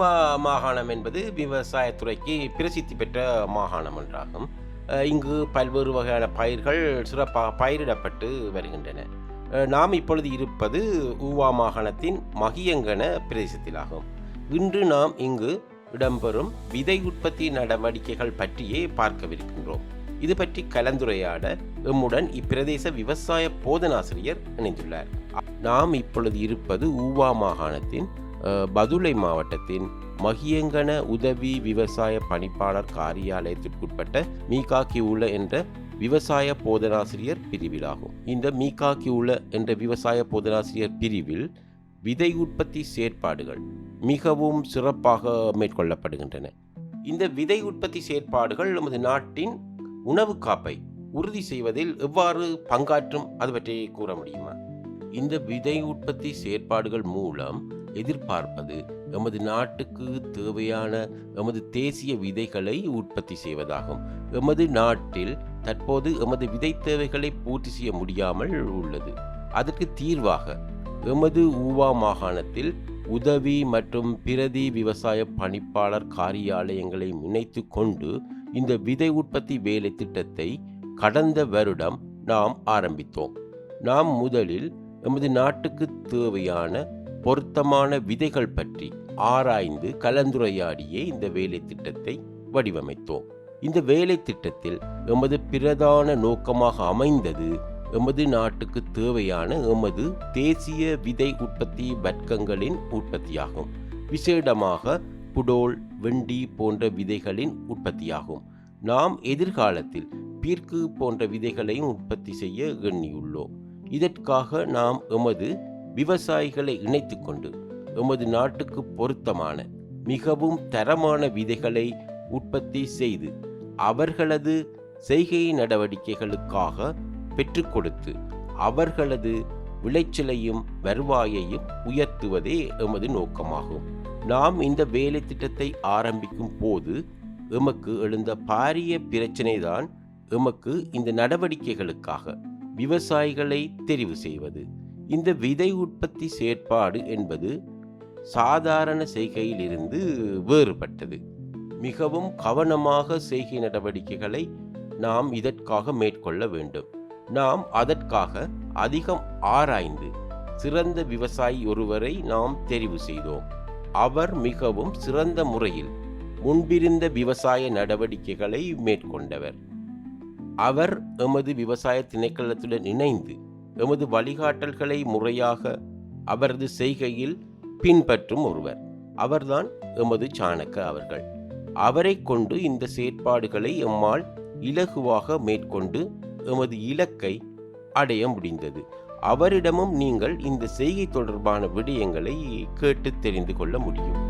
ஊவா மாகாணம் என்பது விவசாயத்துறைக்கு பிரசித்தி பெற்ற மாகாணம் ஒன்றாகும். இங்கு பல்வேறு வகையான பயிர்கள் சிறப்பாக பயிரிடப்பட்டு வருகின்றன. நாம் இப்பொழுது இருப்பது ஊவா மாகாணத்தின் மகியங்கன பிரதேசத்திலாகும். இன்று நாம் இங்கு இடம்பெறும் விதை உற்பத்தி நடவடிக்கைகள் பற்றியே பார்க்கவிருக்கின்றோம். இது பற்றி கலந்துரையாட எம்முடன் இப்பிரதேச விவசாய போதனாசிரியர் இணைந்துள்ளார். நாம் இப்பொழுது இருப்பது ஊவா மாகாணத்தின் பதுளை மாவட்டத்தின் மகியங்கன உதவி விவசாய பணிப்பாளர் காரியாலயத்திற்குட்பட்ட மீகா கிவுல என்ற விவசாய போதனாசிரியர் பிரிவிலாகும். இந்த மீகா கிவுல என்ற விவசாய போதனாசிரியர் பிரிவில் விதை உற்பத்தி செயற்பாடுகள் மிகவும் சிறப்பாக மேற்கொள்ளப்படுகின்றன. இந்த விதை உற்பத்தி செயற்பாடுகள் நமது நாட்டின் உணவு காப்பை உறுதி செய்வதில் எவ்வாறு பங்காற்றும் அது பற்றி கூற முடியுமா? இந்த விதை உற்பத்தி செயற்பாடுகள் மூலம் எதிர்பார்ப்பது எமது நாட்டுக்கு தேவையான எமது தேசிய விதைகளை உற்பத்தி செய்வதாகும். எமது நாட்டில் தற்போது எமது விதை தேவைகளை பூர்த்தி செய்ய முடியாமல் உள்ளது. அதற்கு தீர்வாக எமது ஊவா மாகாணத்தில் உதவி மற்றும் பிரதி விவசாய பணிப்பாளர் காரியாலயங்களை இணைத்து கொண்டு இந்த விதை உற்பத்தி வேலை திட்டத்தை கடந்த வருடம் நாம் ஆரம்பித்தோம். நாம் முதலில் எமது நாட்டுக்கு தேவையான பொருத்தமான விதைகள் பற்றி ஆராய்ந்து கலந்துரையாடியே இந்த வேலை திட்டத்தை வடிவமைத்தோம். இந்த வேலை திட்டத்தில் எமது பிரதான நோக்கமாக அமைந்தது எமது நாட்டுக்கு தேவையான எமது தேசிய விதை உற்பத்தி வர்க்கங்களின் உற்பத்தியாகும். விசேடமாக புடோல், வெண்டி போன்ற விதைகளின் உற்பத்தியாகும். நாம் எதிர்காலத்தில் பீர்க்கு போன்ற விதைகளையும் உற்பத்தி செய்ய எண்ணியுள்ளோம். இதற்காக நாம் எமது விவசாயிகளை இணைத்து கொண்டு எமது நாட்டுக்கு பொருத்தமான மிகவும் தரமான விதைகளை உற்பத்தி செய்து அவர்களது செய்கை நடவடிக்கைகளுக்காக பெற்றுக் கொடுத்து அவர்களது விளைச்சலையும் வருவாயையும் உயர்த்துவதே எமது நோக்கமாகும். நாம் இந்த வேலை திட்டத்தை ஆரம்பிக்கும் போது எமக்கு எழுந்த பாரிய பிரச்சனை தான் எமக்கு இந்த நடவடிக்கைகளுக்காக விவசாயிகளை தெரிவு செய்வது. இந்த விதை உற்பத்தி செயற்பாடு என்பது சாதாரண செய்கையிலிருந்து வேறுபட்டது. மிகவும் கவனமாக செய்கை நடவடிக்கைகளை நாம் இதற்காக மேற்கொள்ள வேண்டும். நாம் அதற்காக அதிகம் ஆராய்ந்து சிறந்த விவசாயி ஒருவரை நாம் தெரிவு செய்தோம். அவர் மிகவும் சிறந்த முறையில் முன்பிருந்த விவசாய நடவடிக்கைகளை மேற்கொண்டவர். அவர் எமது விவசாய திணைக்களத்துடன் இணைந்து எமது வழிகாட்டல்களை முறையாக அவரது செய்கையில் பின்பற்றும் ஒருவர். அவர்தான் எமது சாணக்க அவர்கள். அவரை கொண்டு இந்த செயற்பாடுகளை எம்மால் இலகுவாக மேற்கொண்டு எமது இலக்கை அடைய முடிந்தது. அவரிடமும் நீங்கள் இந்த செய்கை தொடர்பான விடயங்களை கேட்டு தெரிந்து கொள்ள முடியும்.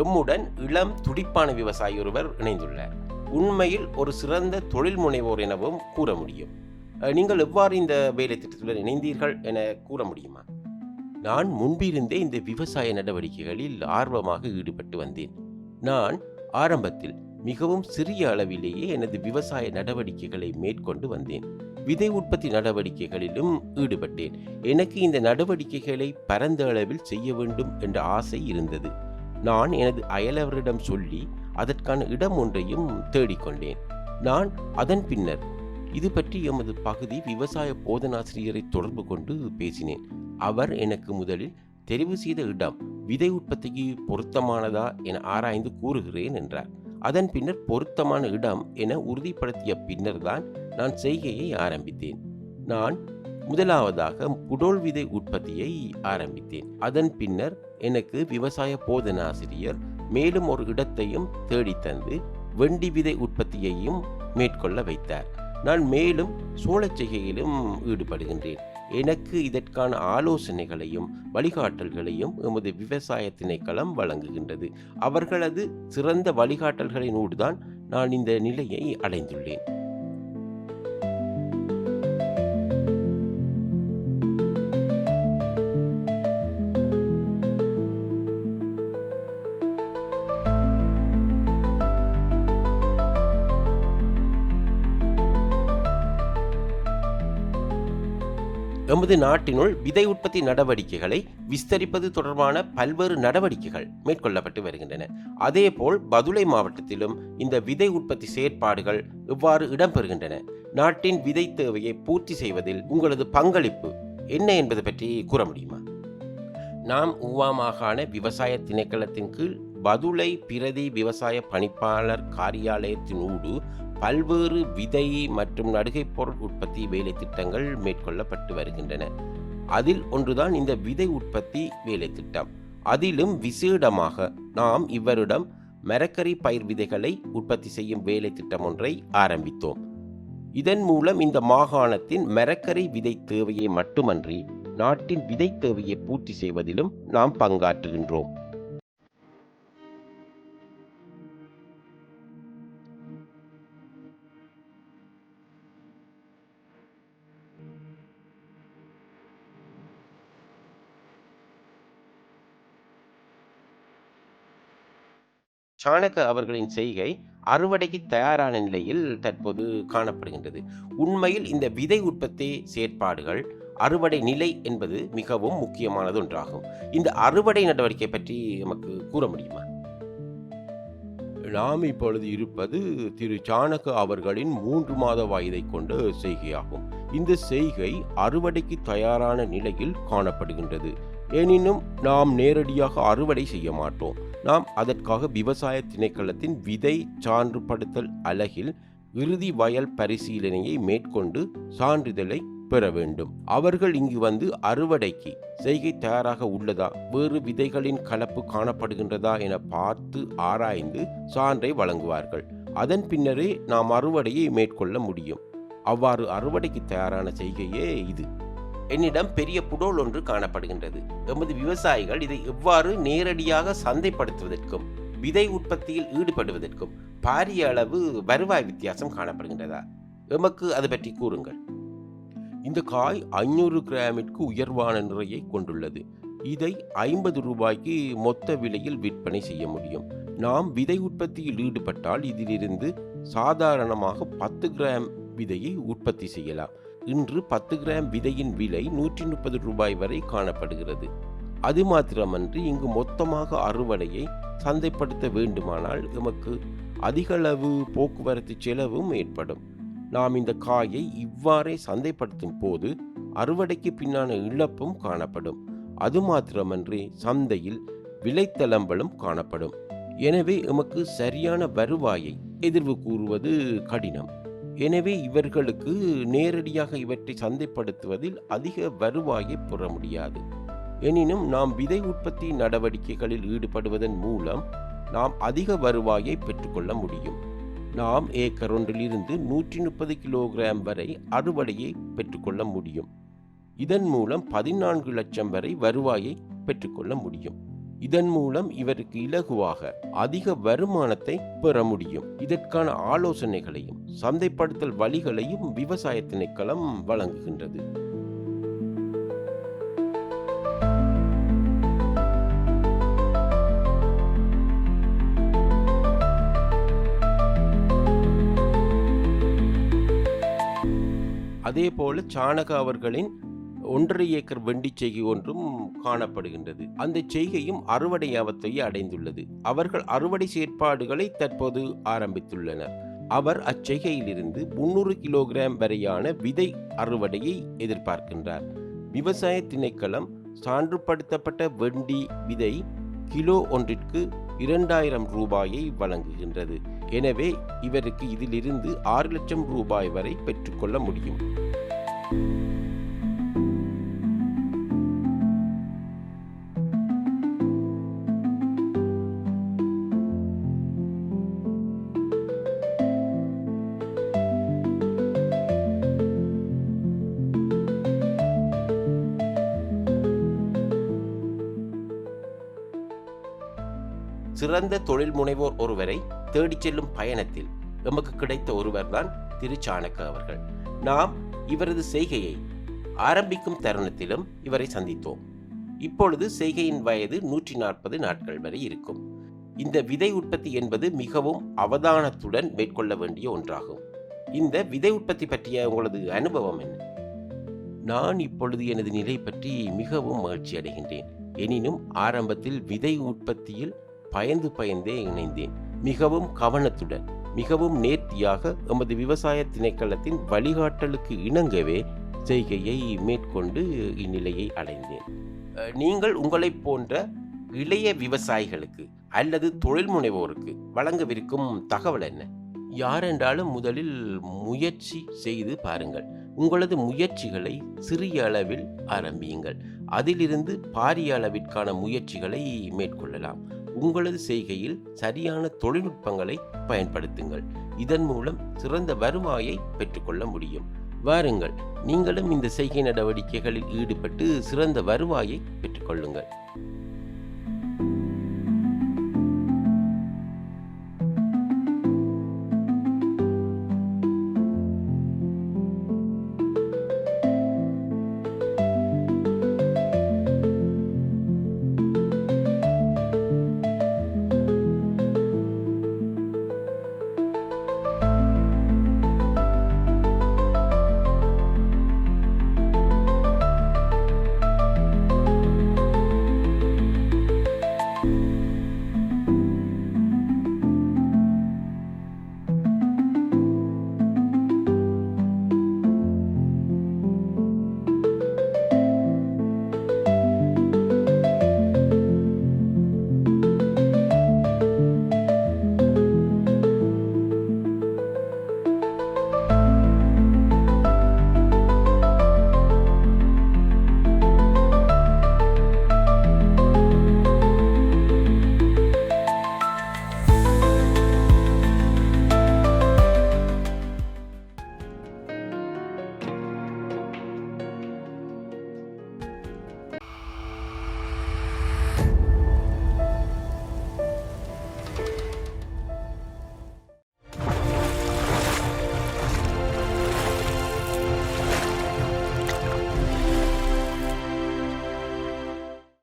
எம்முடன் இளம் துடிப்பான விவசாயி ஒருவர் இணைந்துள்ளார். உண்மையில் ஒரு சிறந்த தொழில் முனைவோர் எனவும் கூற முடியும். நீங்கள் எவ்வாறு இந்த வேலை திட்டத்துடன் இணைந்தீர்கள் என கூற முடியுமா? நான் முன்பிருந்தே இந்த விவசாய நடவடிக்கைகளில் ஆர்வமாக ஈடுபட்டு வந்தேன். நான் ஆரம்பத்தில் மிகவும் சிறிய அளவிலேயே எனது விவசாய நடவடிக்கைகளை மேற்கொண்டு வந்தேன். விதை உற்பத்தி நடவடிக்கைகளிலும் ஈடுபட்டேன். எனக்கு இந்த நடவடிக்கைகளை பரந்த அளவில் செய்ய வேண்டும் என்ற ஆசை இருந்தது. நான் எனது அயலவரிடம் சொல்லி அதற்கான இடம் ஒன்றையும் தேடிக்கொண்டேன். நான் அதன் பின்னர் இது பற்றி எமது பகுதி விவசாய போதனாசிரியரை தொடர்பு கொண்டு பேசினேன். அவர் எனக்கு முதலில் தெரிவு செய்த இடம் விதை உற்பத்திக்கு பொருத்தமானதா என ஆராய்ந்து கூறுகிறேன் என்றார். அதன் பின்னர் பொருத்தமான இடம் என உறுதிப்படுத்திய பின்னர் தான் நான் செய்கையை ஆரம்பித்தேன். நான் முதலாவதாக புடோல் விதை உற்பத்தியை ஆரம்பித்தேன். அதன் பின்னர் எனக்கு விவசாய போதனாசிரியர் மேலும் ஒரு இடத்தையும் தேடித்தந்து வெண்டி விதை உற்பத்தியையும் மேற்கொள்ள வைத்தார். நான் மேலும் சோளச் செய்கையிலும் ஈடுபடுகின்றேன். எனக்கு இதற்கான ஆலோசனைகளையும் வழிகாட்டல்களையும் எமது விவசாய திணைக்களம் வழங்குகின்றது. அவர்களது சிறந்த வழிகாட்டல்களினூடுதான் நான் இந்த நிலையை அடைந்துள்ளேன். எமது நாட்டினுள் விதை உற்பத்தி நடவடிக்கைகளை விஸ்தரிப்பது தொடர்பான பல்வேறு நடவடிக்கைகள் மேற்கொள்ளப்பட்டு வருகின்றன. அதேபோல் பதுளை மாவட்டத்திலும் இந்த விதை உற்பத்தி செயற்பாடுகள் எவ்வாறு இடம்பெறுகின்றன, நாட்டின் விதை தேவையை பூர்த்தி செய்வதில் உங்களது பங்களிப்பு என்ன என்பது பற்றி கூற முடியுமா? நாம் ஊவா மாகாண விவசாய திணைக்களத்தின் கீழ் பதுளை பிரதி விவசாய பணிப்பாளர் காரியாலயத்தினூடு பல்வேறு விதை மற்றும் நடுகை பொருள் உற்பத்தி வேலை திட்டங்கள் மேற்கொள்ளப்பட்டு வருகின்றன. அதில் ஒன்றுதான் இந்த விதை உற்பத்தி வேலை திட்டம். அதிலும் விசேடமாக நாம் இவரிடம் மரக்கறி பயிர் விதைகளை உற்பத்தி செய்யும் வேலை திட்டம் ஒன்றை ஆரம்பித்தோம். இதன் மூலம் இந்த மாகாணத்தின் மரக்கறி விதை தேவையை மட்டுமன்றி நாட்டின் விதை தேவையை பூர்த்தி செய்வதிலும் நாம் பங்காற்றுகின்றோம். சாணக்க அவர்களின் செய்கை அறுவடைக்கு தயாரான நிலையில் தற்போது காணப்படுகின்றது. உண்மையில் இந்த விதை உற்பத்தி செயற்பாடுகள் அறுவடை நிலை என்பது மிகவும் முக்கியமானது ஒன்றாகும். இந்த அறுவடை நடவடிக்கை பற்றி நமக்கு கூற முடியுமா? நாம் இப்பொழுது இருப்பது திரு சாணக்க அவர்களின் 3 மாத வயதை கொண்ட செய்கையாகும். இந்த செய்கை அறுவடைக்கு தயாரான நிலையில் காணப்படுகின்றது. எனினும் நாம் நேரடியாக அறுவடை செய்ய மாட்டோம். நாம் அதற்காக விவசாய திணைக்களத்தின் விதை சான்றுபடுத்தல் அலகில் இறுதி வயல் பரிசீலனையை மேற்கொண்டு சான்றிதழை பெற வேண்டும். அவர்கள் இங்கு வந்து அறுவடைக்கு செய்கை தயாராக உள்ளதா, வேறு விதைகளின் கலப்பு காணப்படுகின்றதா என பார்த்து ஆராய்ந்து சான்றை வழங்குவார்கள். அதன் பின்னரே நாம் அறுவடையை மேற்கொள்ள முடியும். அவ்வாறு அறுவடைக்கு தயாரான செய்கையே இது. என்னிடம் பெரிய புடோல் ஒன்று காணப்படுகின்றது. எமது விவசாயிகள் இதை எவ்வாறு நேரடியாக சந்தைப்படுத்துவதற்கும் விதை உற்பத்தியில் ஈடுபடுவதற்கும் பாரிய அளவு வருவாய் வித்தியாசம் காணப்படுகின்றதா? எமக்கு அது பற்றி கூறுங்கள். இந்த காய் 500 கிராமிற்கு உயர்வான நிறையை கொண்டுள்ளது. இதை 50 ரூபாய்க்கு மொத்த விலையில் விற்பனை செய்ய முடியும். நாம் விதை உற்பத்தியில் ஈடுபட்டால் இதிலிருந்து சாதாரணமாக 10 கிராம் விதையை உற்பத்தி செய்யலாம். இன்று 10 கிராம் விதையின் விலை 130 ரூபாய் வரை காணப்படுகிறது. அது மாத்திரமன்றி இங்கு மொத்தமாக அறுவடையை சந்தைப்படுத்த வேண்டுமானால் எமக்கு அதிகளவு போக்குவரத்து செலவும் ஏற்படும். நாம் இந்த காயை இவ்வாறே சந்தைப்படுத்தும் போது அறுவடைக்கு பின்னான இழப்பும் காணப்படும். அது மாத்திரமன்றி சந்தையில் விலைத்தளம்பலும் காணப்படும். எனவே எமக்கு சரியான வருவாயை எதிர்வு கூறுவது கடினம். எனவே இவர்களுக்கு நேரடியாக இவற்றை சந்தைப்படுத்துவதில் அதிக வருவாயை பெற முடியாது. எனினும் நாம் விதை உற்பத்தி நடவடிக்கைகளில் ஈடுபடுவதன் மூலம் நாம் அதிக வருவாயை பெற்றுக்கொள்ள முடியும். நாம் ஏக்கர் ஒன்றிலிருந்து 130 கிலோகிராம் வரை அறுவடையை பெற்றுக்கொள்ள முடியும். இதன் மூலம் 14 லட்சம் வரை வருவாயை பெற்றுக்கொள்ள முடியும். இதன் மூலம் இவருக்கு இலகுவாக அதிக வருமானத்தை பெற முடியும். இதற்கான ஆலோசனைகளையும் சந்தைப்படுத்தல் வழிகளையும் விவசாய திணைக்களம் வழங்குகின்றது. அதேபோல சாணக அவர்களின் 1.5 ஏக்கர் வெண்டி செய்கை ஒன்றும் காணப்படுகின்றது. அந்த செய்கையும் அறுவடை யாவத்தையே அடைந்துள்ளது. அவர்கள் அறுவடை செயற்பாடுகளை தற்போது ஆரம்பித்துள்ளனர். அவர் அச்செய்கையிலிருந்து 300 கிலோகிராம் வரையான விதை அறுவடையை எதிர்பார்க்கின்றார். விவசாய திணைக்களம் சான்றுபடுத்தப்பட்ட வெண்டி விதை கிலோ ஒன்றிற்கு 2000 ரூபாயை வழங்குகின்றது. எனவே இவருக்கு இதிலிருந்து 6 லட்சம் ரூபாய் வரை பெற்றுக்கொள்ள முடியும். சிறந்த தொழில் முனைவோர் ஒருவரை தேடிச் செல்லும் பயணத்தில் எமக்கு கிடைத்த ஒருவர்தான் திரு சாணக்க அவர்கள். நாம் இவரது செய்கையை ஆரம்பிக்கும் தருணத்திலும் இவரை சந்தித்தோம். இப்பொழுது செய்கையின் வயது 140 நாட்கள் வரை இருக்கும். இந்த விதை உற்பத்தி என்பது மிகவும் அவதானத்துடன் மேற்கொள்ள வேண்டிய ஒன்றாகும். இந்த விதை உற்பத்தி பற்றிய உங்களது அனுபவம் என்ன? நான் இப்பொழுது எனது நிலை பற்றி மிகவும் மகிழ்ச்சி அடைகின்றேன். எனினும் ஆரம்பத்தில் விதை உற்பத்தியில் பயந்தே இணைந்தேன். மிகவும் கவனத்துடன், மிகவும் நேர்த்தியாக எமது விவசாய திணைக்களத்தின் வழிகாட்டலுக்கு இணங்கவே செய்கையை மேற்கொண்டு இந்நிலையை அடைந்தேன். நீங்கள் உங்களைப் போன்ற இளைய விவசாயிகளுக்கு அல்லது தொழில் முனைவோருக்கு வழங்கவிருக்கும் தகவல் என்ன? யாரென்றாலும் முதலில் முயற்சி செய்து பாருங்கள். உங்களது முயற்சிகளை சிறிய அளவில் ஆரம்பியுங்கள். அதிலிருந்து பாரிய அளவிற்கான முயற்சிகளை மேற்கொள்ளலாம். உங்களது செய்கையில் சரியான தொழில்நுட்பங்களை பயன்படுத்துங்கள். இதன் மூலம் சிறந்த வருவாயை பெற்றுக்கொள்ள முடியும். வாருங்கள், நீங்களும் இந்த செய்கை நடவடிக்கைகளில் ஈடுபட்டு சிறந்த வருவாயை பெற்றுக்கொள்ளுங்கள்.